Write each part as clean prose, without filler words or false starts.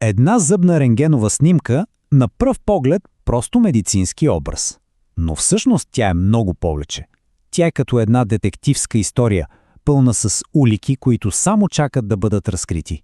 Една зъбна рентгенова снимка на пръв поглед просто медицински образ. Но всъщност тя е много повече. Тя е като една детективска история, пълна с улики, които само чакат да бъдат разкрити.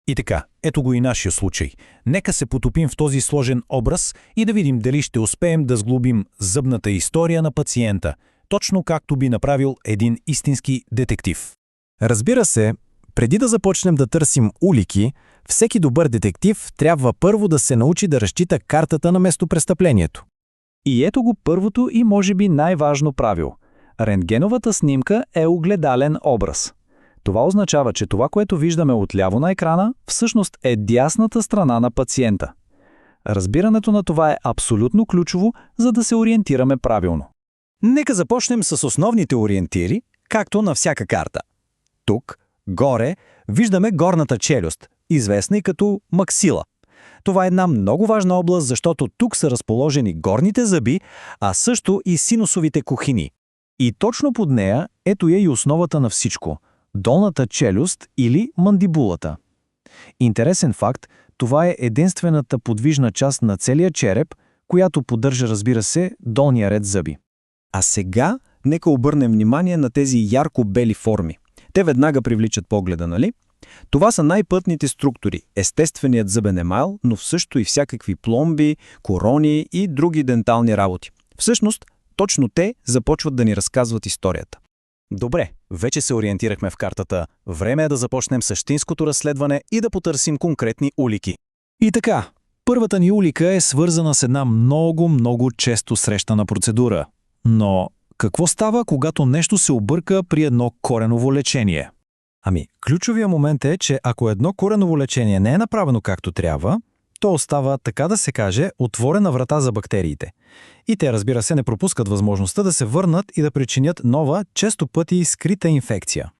И така, ето го и нашия случай. Нека се потопим в този сложен образ и да видим дали ще успеем да сглобим зъбната история на пациента, точно както би направил един истински детектив. Разбира се, преди да започнем да търсим улики, всеки добър детектив трябва първо да се научи да разчита картата на местопрестъплението. И ето го първото и може би най-важно правило. Рентгеновата снимка е огледален образ. Това означава, че това, което виждаме отляво на екрана, всъщност е дясната страна на пациента. Разбирането на това е абсолютно ключово, за да се ориентираме правилно. Нека започнем с основните ориентири, както на всяка карта. Тук, горе, виждаме горната челюст, известна и като максила. Това е една много важна област, защото тук са разположени горните зъби, а също и синусовите кухини. И точно под нея ето е и основата на всичко – долната челюст или мандибулата. Интересен факт, това е единствената подвижна част на целия череп, която поддържа, разбира се, долния ред зъби. А сега нека обърнем внимание на тези ярко-бели форми. Те веднага привличат погледа, нали? Това са най-пътните структури, естественият зъбен емайл, но също и всякакви пломби, корони и други дентални работи. Всъщност, точно те започват да ни разказват историята. Добре, вече се ориентирахме в картата. Време е да започнем същинското разследване и да потърсим конкретни улики. И така, първата ни улика е свързана с една много често срещана процедура. Но какво става, когато нещо се обърка при едно кореново лечение? Ключовия момент е, че ако едно кореново лечение не е направено както трябва, то остава, така да се каже, отворена врата за бактериите. И те, разбира се, не пропускат възможността да се върнат и да причинят нова, често пъти скрита инфекция.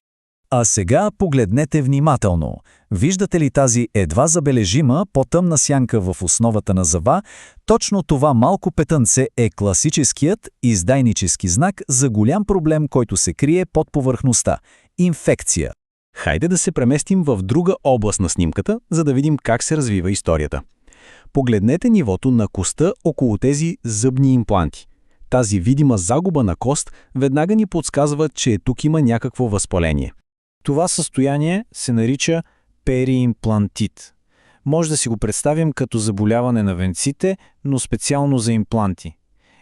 А сега погледнете внимателно. Виждате ли тази едва забележима по-тъмна сянка в основата на зъба? Точно това малко петънце е класическият издайнически знак за голям проблем, който се крие под повърхността – инфекция. Хайде да се преместим в друга област на снимката, за да видим как се развива историята. Погледнете нивото на костта около тези зъбни импланти. Тази видима загуба на кост веднага ни подсказва, че тук има някакво възпаление. Това състояние се нарича периимплантит. Може да си го представим като заболяване на венците, но специално за импланти.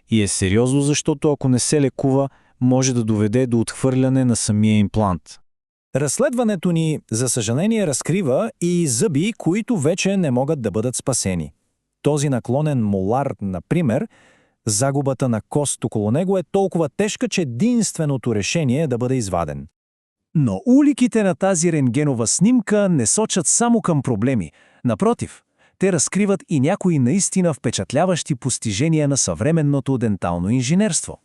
И е сериозно, защото ако не се лекува, може да доведе до отхвърляне на самия имплант. Разследването ни, за съжаление, разкрива и зъби, които вече не могат да бъдат спасени. Този наклонен молар, например, загубата на кост около него е толкова тежка, че единственото решение е да бъде изваден. Но уликите на тази рентгенова снимка не сочат само към проблеми. Напротив, те разкриват и някои наистина впечатляващи постижения на съвременното дентално инженерство.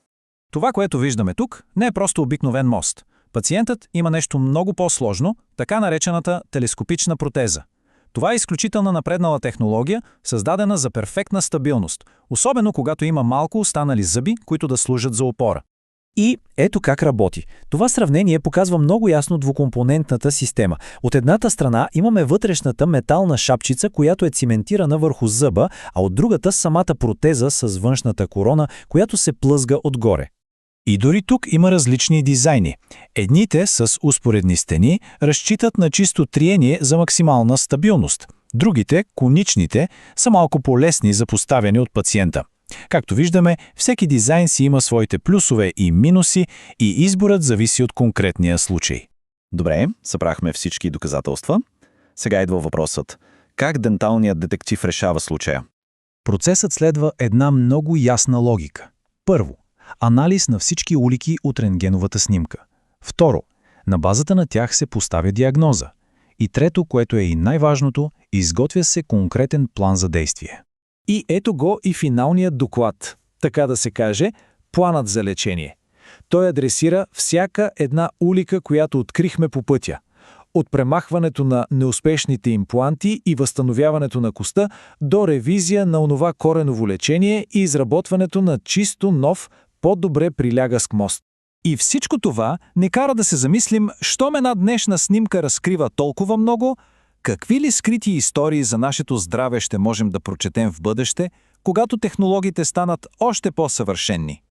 Това, което виждаме тук, не е просто обикновен мост. Пациентът има нещо много по-сложно, така наречената телескопична протеза. Това е изключително напреднала технология, създадена за перфектна стабилност, особено когато има малко останали зъби, които да служат за опора. И ето как работи. Това сравнение показва много ясно двукомпонентната система. От едната страна имаме вътрешната метална шапчица, която е циментирана върху зъба, а от другата самата протеза с външната корона, която се плъзга отгоре. И дори тук има различни дизайни. Едните с успоредни стени разчитат на чисто триение за максимална стабилност. Другите, коничните, са малко по-лесни за поставяне от пациента. Както виждаме, всеки дизайн си има своите плюсове и минуси и изборът зависи от конкретния случай. Добре, събрахме всички доказателства. Сега идва въпросът. Как денталният детектив решава случая? Процесът следва една много ясна логика. Първо, анализ на всички улики от рентгеновата снимка. Второ, на базата на тях се поставя диагноза. И трето, което е и най-важното, изготвя се конкретен план за действие. И ето го и финалният доклад, така да се каже, планът за лечение. Той адресира всяка една улика, която открихме по пътя. От премахването на неуспешните импланти и възстановяването на коста до ревизия на онова кореново лечение и изработването на чисто нов, по-добре прилягащ мост. И всичко това не кара да се замислим, щом една днешна снимка разкрива толкова много, Какви ли скрити истории за нашето здраве ще можем да прочетем в бъдеще, когато технологиите станат още по-съвършенни?